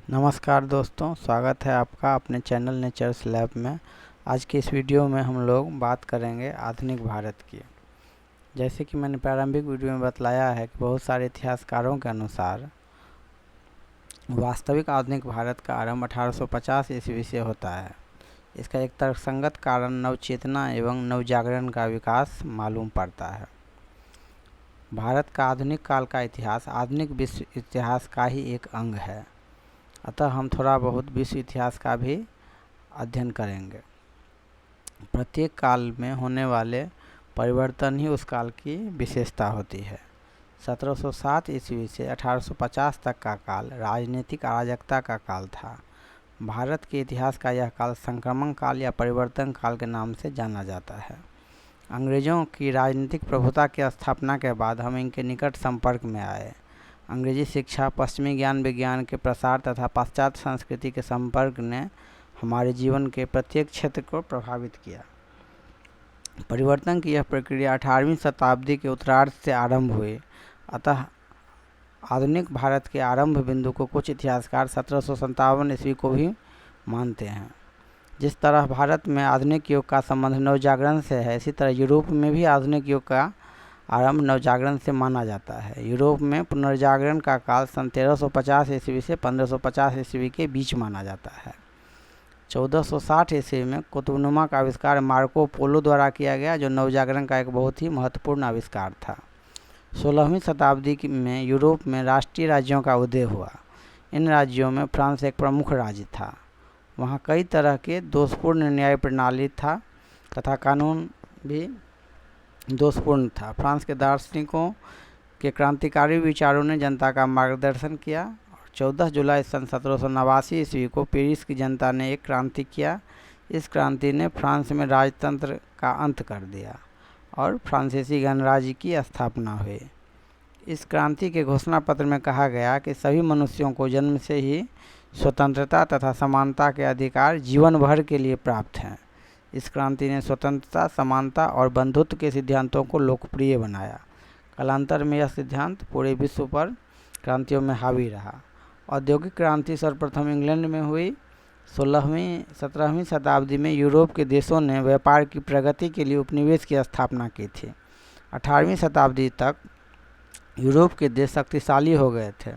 नमस्कार दोस्तों, स्वागत है आपका अपने चैनल नेचर्स लैब में। आज की इस वीडियो में हम लोग बात करेंगे आधुनिक भारत की। जैसे कि मैंने प्रारंभिक वीडियो में बतलाया है कि बहुत सारे इतिहासकारों के अनुसार वास्तविक आधुनिक भारत का आरंभ 1850 ईस्वी से होता है। इसका एक तर्कसंगत कारण नवचेतना एवं नवजागरण का विकास मालूम पड़ता है। भारत का आधुनिक काल का इतिहास आधुनिक विश्व इतिहास का ही एक अंग है, अतः हम थोड़ा बहुत विश्व इतिहास का भी अध्ययन करेंगे। प्रत्येक काल में होने वाले परिवर्तन ही उस काल की विशेषता होती है। 1707 ईस्वी से 1850 तक का काल राजनीतिक अराजकता का काल था। भारत के इतिहास का यह काल संक्रमण काल या परिवर्तन काल के नाम से जाना जाता है। अंग्रेज़ों की राजनीतिक प्रभुता की स्थापना के बाद हम इनके निकट संपर्क में आए। अंग्रेजी शिक्षा, पश्चिमी ज्ञान विज्ञान के प्रसार तथा पाश्चात्य संस्कृति के संपर्क ने हमारे जीवन के प्रत्येक क्षेत्र को प्रभावित किया। परिवर्तन की यह प्रक्रिया 18वीं शताब्दी के उत्तरार्ध से आरंभ हुई। अतः आधुनिक भारत के आरंभ बिंदु को कुछ इतिहासकार 1757 ईस्वी को भी मानते हैं। जिस तरह भारत में आधुनिक युग का संबंध नवजागरण से है, इसी तरह यूरोप में भी आधुनिक युग का आरंभ नवजागरण से माना जाता है। यूरोप में पुनर्जागरण का काल सन 1350 ईस्वी से 1550 ईस्वी के बीच माना जाता है। 1460 ईस्वी में कुतुबनुमा का आविष्कार मार्को पोलो द्वारा किया गया, जो नवजागरण का एक बहुत ही महत्वपूर्ण आविष्कार था। 16वीं शताब्दी में यूरोप में राष्ट्रीय राज्यों का उदय हुआ। इन राज्यों में फ्रांस एक प्रमुख राज्य था। वहाँ कई तरह के दोषपूर्ण न्याय प्रणाली था तथा कानून भी दोषपूर्ण था। फ्रांस के दार्शनिकों के क्रांतिकारी विचारों ने जनता का मार्गदर्शन किया और 14 जुलाई सन 1789 ईस्वी को पेरिस की जनता ने एक क्रांति किया। इस क्रांति ने फ्रांस में राजतंत्र का अंत कर दिया और फ्रांसीसी गणराज्य की स्थापना हुई। इस क्रांति के घोषणा पत्र में कहा गया कि सभी मनुष्यों को जन्म से ही स्वतंत्रता तथा समानता के अधिकार जीवन भर के लिए प्राप्त हैं। इस क्रांति ने स्वतंत्रता, समानता और बंधुत्व के सिद्धांतों को लोकप्रिय बनाया। कालांतर में यह सिद्धांत पूरे विश्व पर क्रांतियों में हावी रहा। औद्योगिक क्रांति सर्वप्रथम इंग्लैंड में हुई। 17वीं शताब्दी में यूरोप के देशों ने व्यापार की प्रगति के लिए उपनिवेश की स्थापना की थी। 18वीं शताब्दी तक यूरोप के देश शक्तिशाली हो गए थे।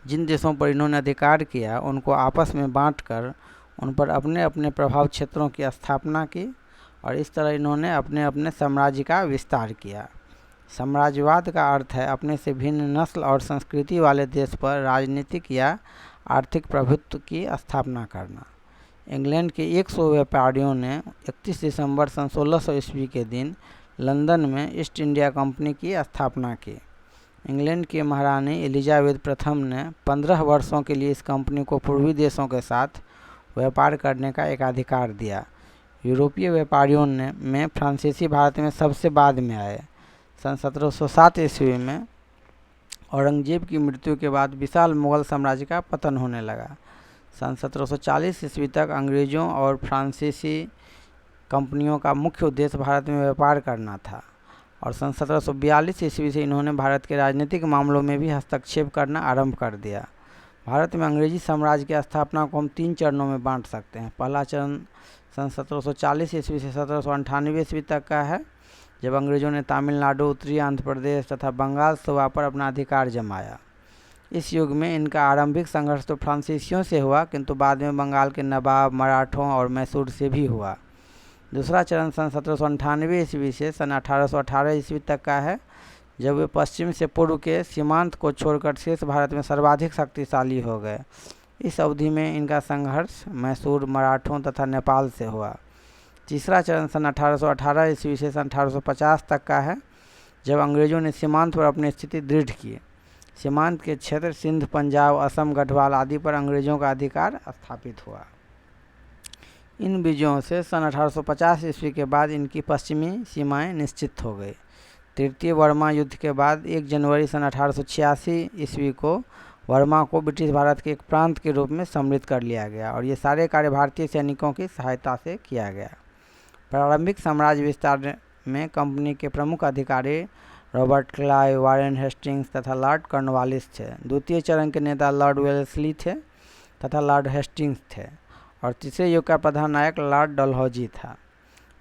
जिन देशों पर इन्होंने अधिकार किया, उनको आपस में बांटकर उन पर अपने अपने प्रभाव क्षेत्रों की स्थापना की और इस तरह इन्होंने अपने अपने साम्राज्य का विस्तार किया। साम्राज्यवाद का अर्थ है अपने से भिन्न नस्ल और संस्कृति वाले देश पर राजनीतिक या आर्थिक प्रभुत्व की स्थापना करना। इंग्लैंड के 100 व्यापारियों ने 31 दिसंबर सन 1600 ईस्वी के दिन लंदन में ईस्ट इंडिया कंपनी की स्थापना की। इंग्लैंड की महारानी एलिजाबेथ प्रथम ने 15 वर्षों के लिए इस कंपनी को पूर्वी देशों के साथ व्यापार करने का एक अधिकार दिया। यूरोपीय व्यापारियों में फ्रांसीसी भारत में सबसे बाद में आए। सन 1707 ईस्वी में औरंगजेब की मृत्यु के बाद विशाल मुगल साम्राज्य का पतन होने लगा। सन 1740 ईस्वी तक अंग्रेज़ों और फ्रांसीसी कंपनियों का मुख्य उद्देश्य भारत में व्यापार करना था और सन 1742 ईस्वी से इन्होंने भारत के राजनीतिक मामलों में भी हस्तक्षेप करना आरंभ कर दिया। भारत में अंग्रेजी साम्राज्य की स्थापना को हम 3 चरणों में बांट सकते हैं। पहला चरण सन 1740 ईस्वी से 1798 ईस्वी तक का है, जब अंग्रेज़ों ने तमिलनाडु, उत्तरी आंध्र प्रदेश तथा बंगाल सूबा पर अपना अधिकार जमाया। इस युग में इनका आरंभिक संघर्ष तो फ्रांसीसियों से हुआ, किंतु बाद में बंगाल के नवाब, मराठों और मैसूर से भी हुआ। दूसरा चरण सन 1798 ईस्वी से सन 1818 ईस्वी तक का है, जब वे पश्चिम से पूर्व के सीमांत को छोड़कर शेष भारत में सर्वाधिक शक्तिशाली हो गए। इस अवधि में इनका संघर्ष मैसूर, मराठों तथा नेपाल से हुआ। तीसरा चरण सन 1818 ईस्वी से सन 1850 तक का है, जब अंग्रेज़ों ने सीमांत पर अपनी स्थिति दृढ़ की। सीमांत के क्षेत्र सिंध, पंजाब, असम, गढ़वाल आदि पर अंग्रेज़ों का अधिकार स्थापित हुआ। इन विजयों से सन 1850 ईस्वी के बाद इनकी पश्चिमी सीमाएं निश्चित हो गई। तृतीय बर्मा युद्ध के बाद 1 जनवरी सन 1886 ईस्वी को बर्मा को ब्रिटिश भारत के एक प्रांत के रूप में सम्मिलित कर लिया गया और ये सारे कार्य भारतीय सैनिकों की सहायता से किया गया। प्रारंभिक साम्राज्य विस्तार में कंपनी के प्रमुख अधिकारी रॉबर्ट क्लाइव, वारेन हेस्टिंग्स तथा लॉर्ड कॉर्नवालिस थे। द्वितीय चरण के नेता लॉर्ड वेलेस्ली थे तथा लॉर्ड हेस्टिंग्स थे और तीसरे युग का प्रधान नायक लॉर्ड डलहौजी था।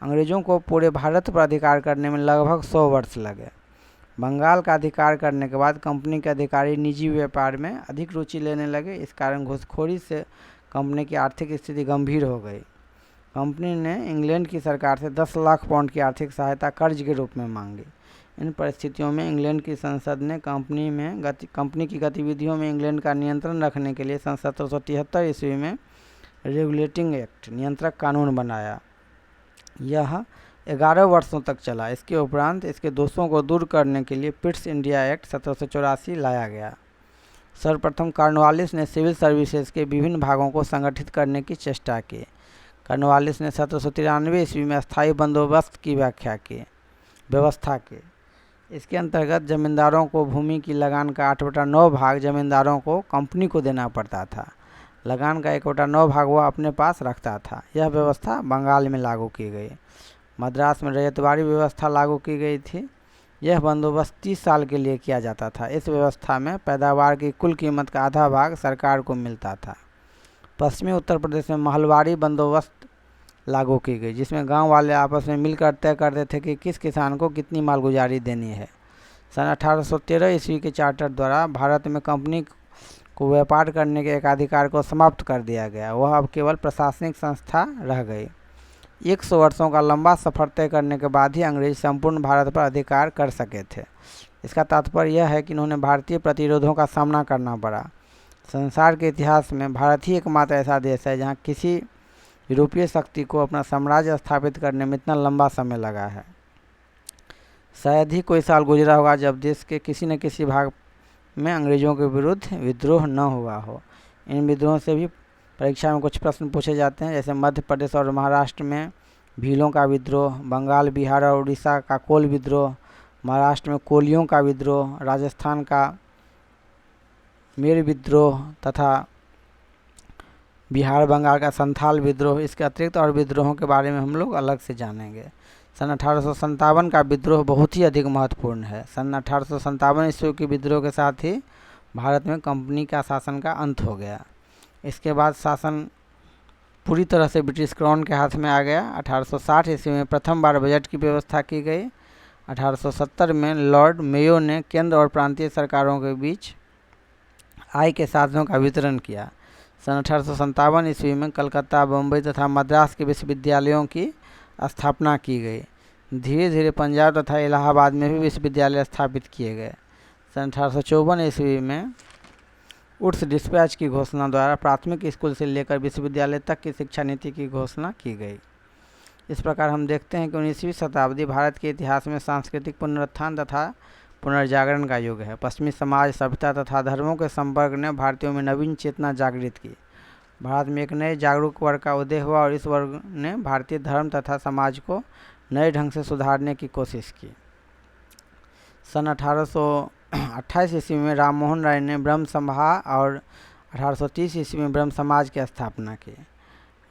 अंग्रेजों को पूरे भारत पर अधिकार करने में लगभग 100 वर्ष लगे। बंगाल का अधिकार करने के बाद कंपनी के अधिकारी निजी व्यापार में अधिक रुचि लेने लगे। इस कारण घूसखोरी से कंपनी की आर्थिक स्थिति गंभीर हो गई। कंपनी ने इंग्लैंड की सरकार से 10 लाख पाउंड की आर्थिक सहायता कर्ज के रूप में मांगी। इन परिस्थितियों में इंग्लैंड की संसद ने कंपनी की गतिविधियों में इंग्लैंड का नियंत्रण रखने के लिए सन 1773 ईस्वी में रेगुलेटिंग एक्ट नियंत्रक कानून बनाया। यह 11 वर्षों तक चला। इसके उपरांत इसके दोषों को दूर करने के लिए पिट्स इंडिया एक्ट 1784 लाया गया। सर्वप्रथम कॉर्नवालिस ने सिविल सर्विसेज के विभिन्न भागों को संगठित करने की चेष्टा की। कॉर्नवालिस ने 1793 ईस्वी में अस्थायी बंदोबस्त की व्यवस्था की। इसके अंतर्गत जमींदारों को भूमि की लगान का 8/9 भाग जमींदारों को कंपनी को देना पड़ता था। लगान का 1/9 भाग वह अपने पास रखता था। यह व्यवस्था बंगाल में लागू की गई। मद्रास में रैयतवाड़ी व्यवस्था लागू की गई थी। यह बंदोबस्त 30 साल के लिए किया जाता था। इस व्यवस्था में पैदावार की कुल कीमत का आधा भाग सरकार को मिलता था। पश्चिमी उत्तर प्रदेश में महलवाड़ी बंदोबस्त लागू की गई, जिसमें गांव वाले आपस में मिलकर तय करते थे कि किस किसान को कितनी मालगुजारी देनी है। सन 1813 ईस्वी के चार्टर द्वारा भारत में कंपनी को व्यापार करने के एकाधिकार को समाप्त कर दिया गया। वह अब केवल प्रशासनिक संस्था रह गई। 100 वर्षों का लंबा सफर तय करने के बाद ही अंग्रेज संपूर्ण भारत पर अधिकार कर सके थे। इसका तात्पर्य यह है कि इन्होंने भारतीय प्रतिरोधों का सामना करना पड़ा। संसार के इतिहास में भारत ही एकमात्र ऐसा देश है जहाँ किसी यूरोपीय शक्ति को अपना साम्राज्य स्थापित करने में इतना लंबा समय लगा है। शायद ही कोई साल गुजरा होगा जब देश के किसी न किसी भाग में अंग्रेजों के विरुद्ध विद्रोह न हुआ हो। इन विद्रोहों से भी परीक्षा में कुछ प्रश्न पूछे जाते हैं, जैसे मध्य प्रदेश और महाराष्ट्र में भीलों का विद्रोह, बंगाल, बिहार और उड़ीसा का कोल विद्रोह, महाराष्ट्र में कोलियों का विद्रोह, राजस्थान का मेर विद्रोह तथा बिहार बंगाल का संथाल विद्रोह। इसके अतिरिक्त और विद्रोहों के बारे में हम लोग अलग से जानेंगे। सन 1857 का विद्रोह बहुत ही अधिक महत्वपूर्ण है। सन 1857 ईस्वी के विद्रोह के साथ ही भारत में कंपनी का शासन का अंत हो गया। इसके बाद शासन पूरी तरह से ब्रिटिश क्राउन के हाथ में आ गया। 1860 ईस्वी में प्रथम बार बजट की व्यवस्था की गई। 1870 में लॉर्ड मेयो ने केंद्र और प्रांतीय सरकारों के बीच आय के साधनों का वितरण किया। सन 1857 ईस्वी में कलकत्ता, बम्बई तथा मद्रास के विश्वविद्यालयों की स्थापना की गई। धीरे धीरे पंजाब तथा इलाहाबाद में भी विश्वविद्यालय स्थापित किए गए। सन 1854 ईस्वी में उड्स डिस्पैच की घोषणा द्वारा प्राथमिक स्कूल से लेकर विश्वविद्यालय तक की शिक्षा नीति की घोषणा की गई। इस प्रकार हम देखते हैं कि 19वीं शताब्दी भारत के इतिहास में सांस्कृतिक पुनरुत्थान तथा पुनर्जागरण का युग है। पश्चिमी समाज, सभ्यता तथा धर्मों के संपर्क ने भारतीयों में नवीन चेतना जागृत की। भारत में एक नए जागरूक वर्ग का उदय हुआ और इस वर्ग ने भारतीय धर्म तथा समाज को नए ढंग से सुधारने की कोशिश की। सन 1828 ईस्वी में राम मोहन राय ने ब्रह्म सभा और 1830 ईस्वी में ब्रह्म समाज की स्थापना की।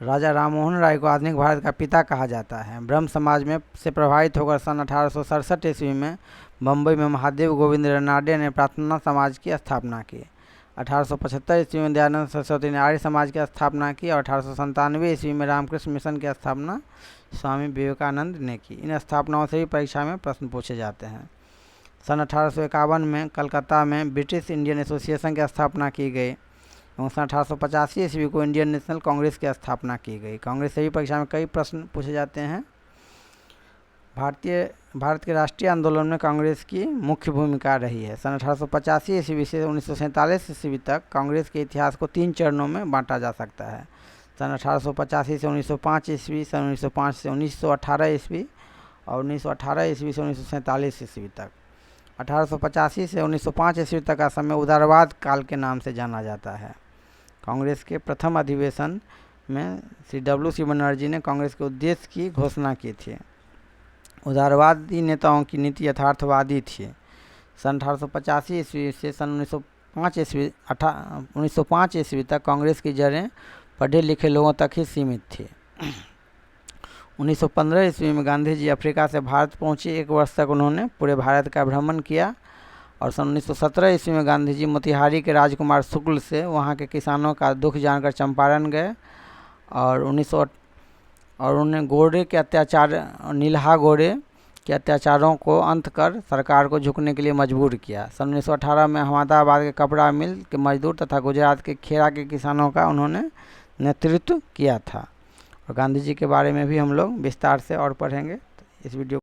राजा राम मोहन राय को आधुनिक भारत का पिता कहा जाता है। ब्रह्म समाज में से प्रभावित होकर सन 1867 ईस्वी में बम्बई में महादेव गोविंद रनाडे ने प्रार्थना समाज की स्थापना की। 1875 ईस्वी में दयानंद सरस्वती ने आर्य समाज की स्थापना की और 1897 ईस्वी में रामकृष्ण मिशन की स्थापना स्वामी विवेकानंद ने की। इन स्थापनाओं से भी परीक्षा में प्रश्न पूछे जाते हैं। सन 1851 में कलकत्ता में ब्रिटिश इंडियन एसोसिएशन की स्थापना की गई एवं सन 1885 ईस्वी को इंडियन नेशनल कांग्रेस की स्थापना की गई। कांग्रेस से भी परीक्षा में कई प्रश्न पूछे जाते हैं। भारत के राष्ट्रीय आंदोलन में कांग्रेस की मुख्य भूमिका रही है। सन 1885 ईस्वी से 1947 ईस्वी तक कांग्रेस के इतिहास को 3 चरणों में बांटा जा सकता है। सन 1885 से 1905 ईस्वी, सन 1905 से 1918 ईस्वी और 1918 ईस्वी से 1947 ईस्वी तक। 1885 से 1905 ईस्वी तक का समय उदारवाद काल के नाम से जाना जाता है। कांग्रेस के प्रथम अधिवेशन में श्री W.C. बनर्जी ने कांग्रेस के उद्देश्य की घोषणा की थी। उदारवादी नेताओं की नीति यथार्थवादी थी। सन 1885 ईस्वी से सन 1905 ईस्वी तक कांग्रेस की जड़ें पढ़े लिखे लोगों तक ही सीमित थी। 1915 ईस्वी में गांधी जी अफ्रीका से भारत पहुंचे। 1 वर्ष तक उन्होंने पूरे भारत का भ्रमण किया और सन 1917 ईस्वी में गांधी जी मोतिहारी के राजकुमार शुक्ल से वहां के किसानों का दुख जानकर चंपारण गए और उन्हें घोड़े के अत्याचार, नीलहा घोड़े के अत्याचारों को अंत कर सरकार को झुकने के लिए मजबूर किया। सन 1918 में अहमदाबाद के कपड़ा मिल के मजदूर तथा गुजरात के खेड़ा के किसानों का उन्होंने नेतृत्व किया था। और गांधी जी के बारे में भी हम लोग विस्तार से और पढ़ेंगे। इस वीडियो